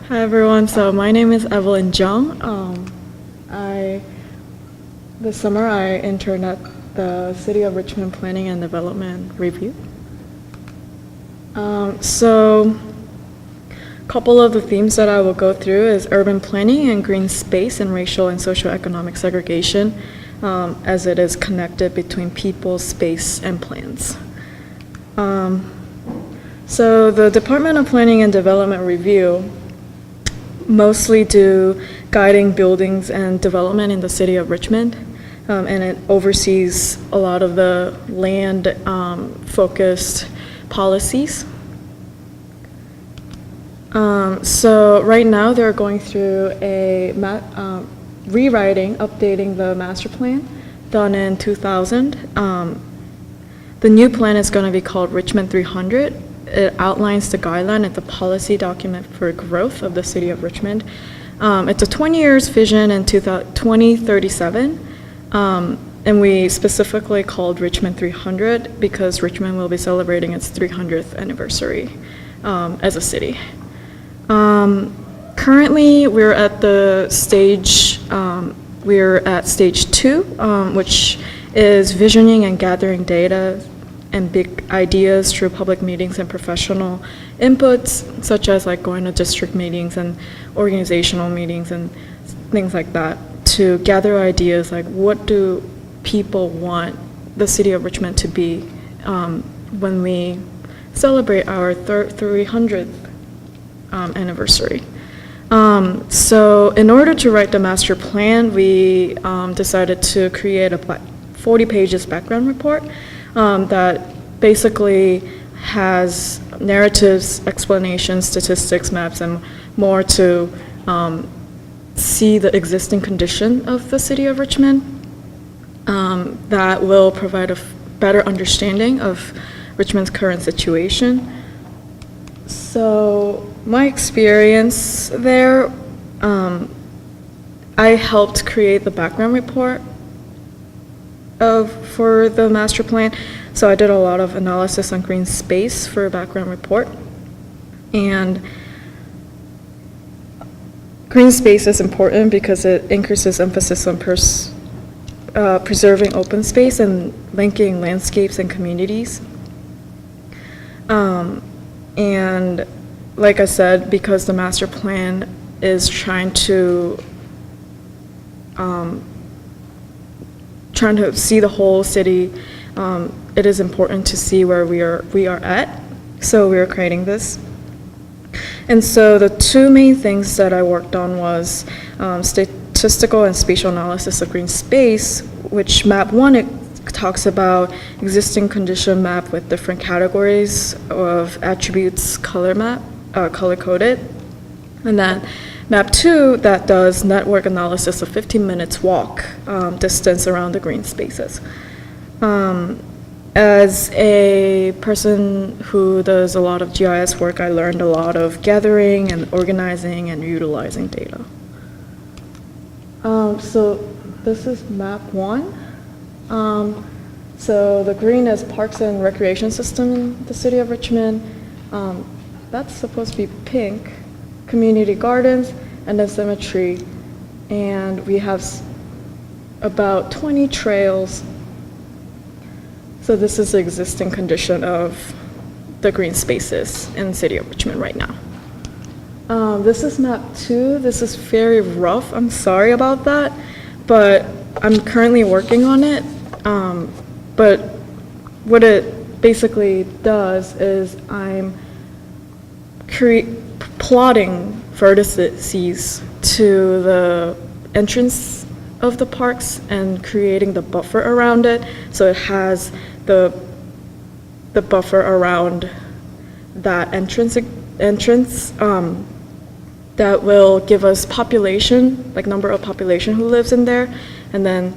Hi everyone, so my name is Evelyn Jeong. This summer I interned at the City of Richmond Planning and Development Review. So a couple of the themes that I will go through is urban planning and green space and racial and socioeconomic segregation, as it is connected between people, space, and plans. So the Department of Planning and Development Review mostly do guiding buildings and development in the city of Richmond, and it oversees a lot of the land focused policies. So right now they're going through a rewriting, updating the master plan done in 2000. The new plan is going to be called Richmond 300. It outlines the guideline and the policy document for growth of the city of Richmond. It's a 20 years vision in 2037, and we specifically called Richmond 300 because Richmond will be celebrating its 300th anniversary as a city. Currently, we're at stage 2, which is visioning and gathering data and big ideas through public meetings and professional inputs, such as like going to district meetings and organizational meetings and things like that, to gather ideas like what do people want the city of Richmond to be when we celebrate our 300th anniversary. So in order to write the master plan, we decided to create a 40 pages background report that basically has narratives, explanations, statistics, maps, and more to see the existing condition of the city of Richmond that will provide a better understanding of Richmond's current situation. So my experience there, I helped create the background report for the master plan. So I did a lot of analysis on green space for a background report. And green space is important because it increases emphasis on preserving open space and linking landscapes and communities. And like I said, because the master plan is trying to see the whole city, it is important to see where we are at. So we are creating this. And so the two main things that I worked on was statistical and spatial analysis of green space, which map 1, it talks about existing condition map with different categories of attributes color coded. And then map 2 that does network analysis of 15 minutes walk distance around the green spaces. As a person who does a lot of GIS work, I learned a lot of gathering and organizing and utilizing data. So this is map 1. So the green is parks and recreation system in the city of Richmond. That's supposed to be pink. Community gardens, and then cemetery. And we have about 20 trails. So this is the existing condition of the green spaces in the city of Richmond right now. This is map 2. This is very rough. I'm sorry about that, but I'm currently working on it. But what it basically does is I'm plotting vertices to the entrance of the parks and creating the buffer around it, so it has the buffer around that entrance that will give us population, like number of population who lives in there, and then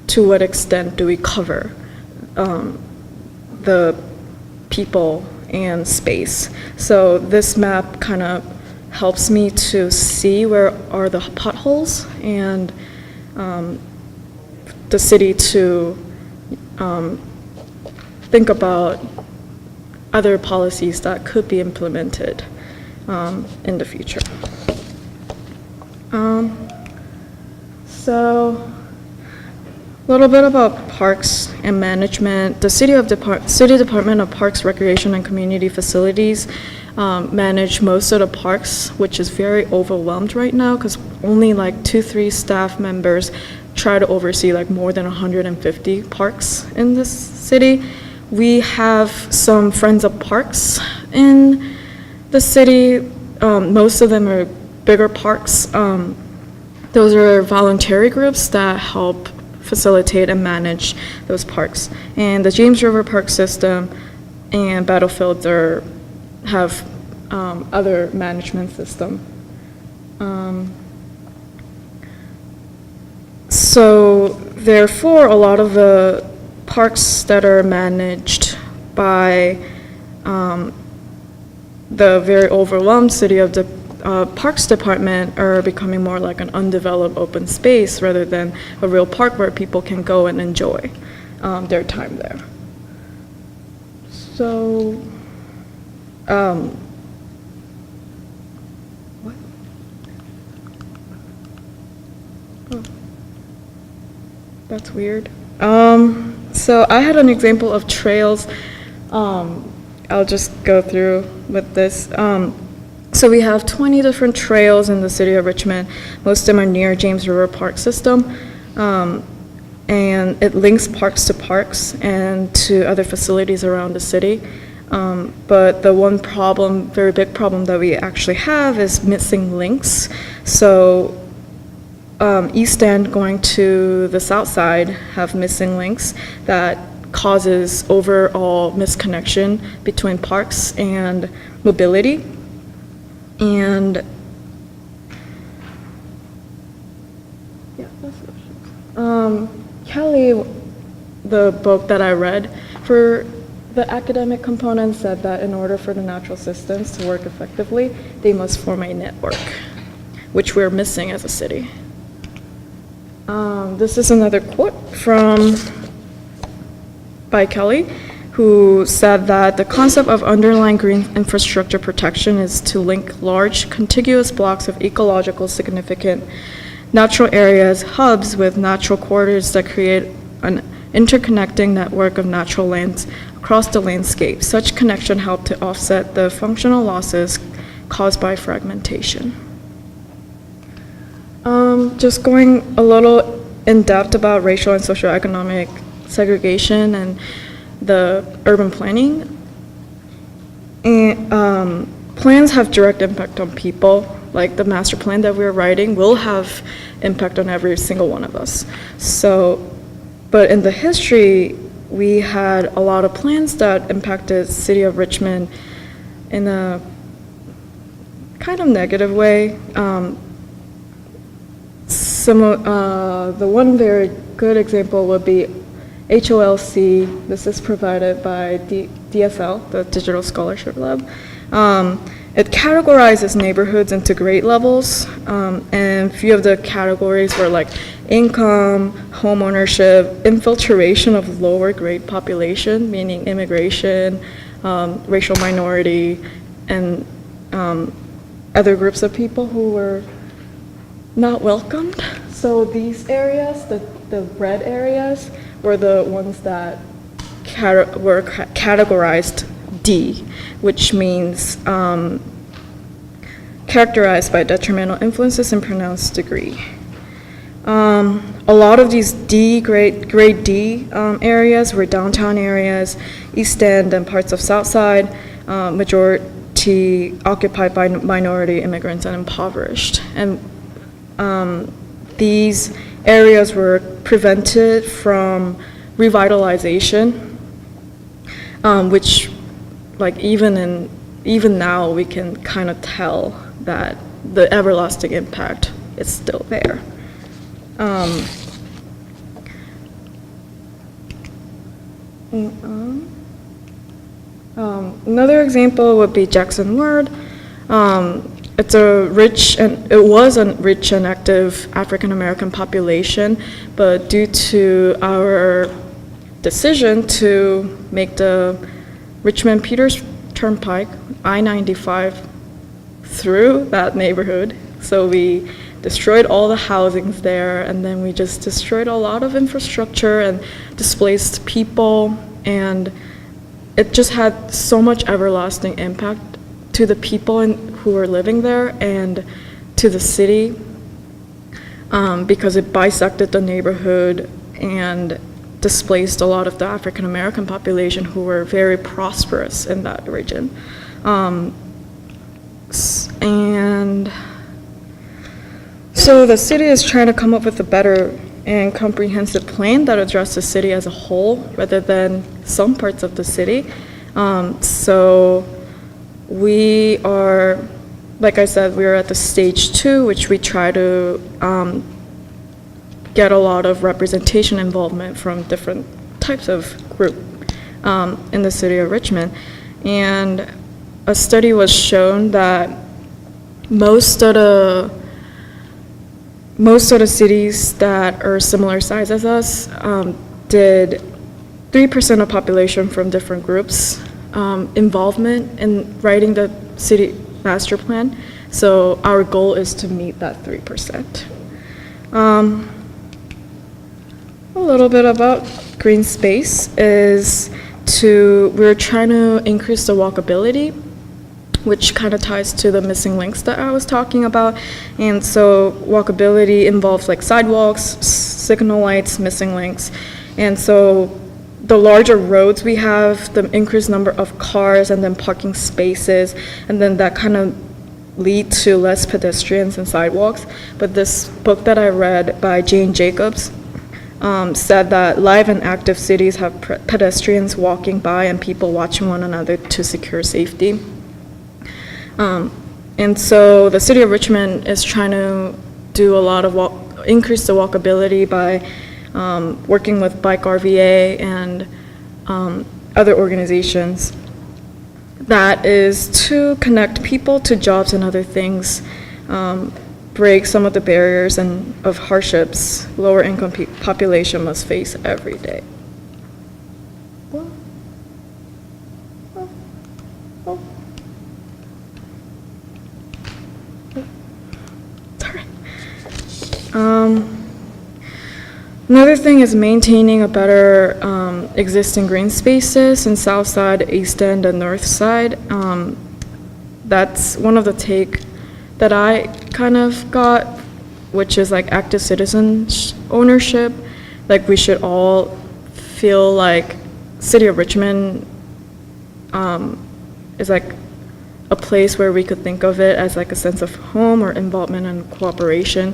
to what extent do we cover the people and space. So this map kind of helps me to see where are the potholes and the city to think about other policies that could be implemented in the future. So, a little bit about parks and management. The City Department of Parks, Recreation, and Community Facilities manage most of the parks, which is very overwhelmed right now because only like 2-3 staff members try to oversee like more than 150 parks in this city. We have some Friends of Parks in the city. Most of them are bigger parks. Those are voluntary groups that help facilitate and manage those parks. And the James River Park System and Battlefields have other management system. So therefore, a lot of the parks that are managed by the very overwhelmed City of the Parks Department are becoming more like an undeveloped open space rather than a real park where people can go and enjoy their time there. So, what? Oh, that's weird. So I had an example of trails. I'll just go through with this. So we have 20 different trails in the city of Richmond. Most of them are near James River Park System. And it links parks to parks and to other facilities around the city. But the one problem, very big problem that we actually have is missing links. So East End going to the south side have missing links that causes overall misconnection between parks and mobility. And yeah, that's Kelly, the book that I read for the academic component, said that in order for the natural systems to work effectively, they must form a network, which we're missing as a city. This is another quote by Kelly, who said that the concept of underlying green infrastructure protection is to link large contiguous blocks of ecological significant natural areas, hubs with natural corridors that create an interconnecting network of natural lands across the landscape. Such connection help to offset the functional losses caused by fragmentation. Just going a little in depth about racial and socioeconomic segregation and the urban planning. And plans have direct impact on people. Like the master plan that we're writing will have impact on every single one of us. So, but in the history, we had a lot of plans that impacted the city of Richmond in a kind of negative way. The one very good example would be HOLC. This is provided by DSL, the Digital Scholarship Lab. It categorizes neighborhoods into grade levels, and a few of the categories were like income, home ownership, infiltration of lower grade population, meaning immigration, racial minority, and other groups of people who were not welcomed. So these areas, the red areas, were the ones that were categorized D, which means characterized by detrimental influences in pronounced degree. A lot of these grade D areas were downtown areas, East End and parts of South Side, majority occupied by minority immigrants and impoverished. And these areas were prevented from revitalization, which, like even now, we can kind of tell that the everlasting impact is still there. Another example would be Jackson Ward. It was a rich and active African American population, but due to our decision to make the Richmond Peters Turnpike, I-95, through that neighborhood. So we destroyed all the housings there, and then we just destroyed a lot of infrastructure and displaced people, and it just had so much everlasting impact to the people who were living there and to the city, because it bisected the neighborhood and displaced a lot of the African American population who were very prosperous in that region. And so the city is trying to come up with a better and comprehensive plan that addresses the city as a whole rather than some parts of the city. So we are, like I said, we are at the stage 2, which we try to get a lot of representation involvement from different types of group in the city of Richmond. And a study was shown that most of the cities that are similar size as us did 3% of population from different groups involvement in writing the city master plan. So our goal is to meet that 3%. A little bit about green space is we're trying to increase the walkability, which kind of ties to the missing links that I was talking about. And so walkability involves like sidewalks, signal lights, missing links. And so the larger roads we have, the increased number of cars and then parking spaces, and then that kind of lead to less pedestrians and sidewalks. But this book that I read by Jane Jacobs said that live and active cities have pedestrians walking by and people watching one another to secure safety. And so the city of Richmond is trying to do a lot of increase the walkability by working with Bike RVA and other organizations. That is to connect people to jobs and other things, break some of the barriers and of hardships lower income population must face every day. Another thing is maintaining a better existing green spaces in South Side, East End, and North Side. That's one of the take that I kind of got, which is like active citizen ownership. Like we should all feel like City of Richmond is like a place where we could think of it as like a sense of home or involvement and cooperation,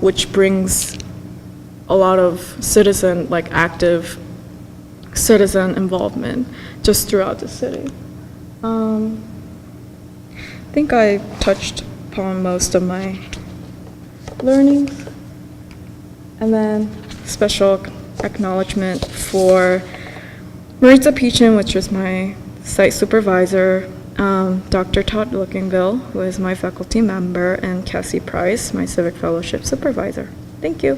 which brings a lot of citizen, like active citizen involvement just throughout the city. I think I touched upon most of my learnings. And then special acknowledgement for Maritza Peachin, which is my site supervisor, Dr. Todd Lookingville, who is my faculty member, and Cassie Price, my Civic Fellowship supervisor. Thank you.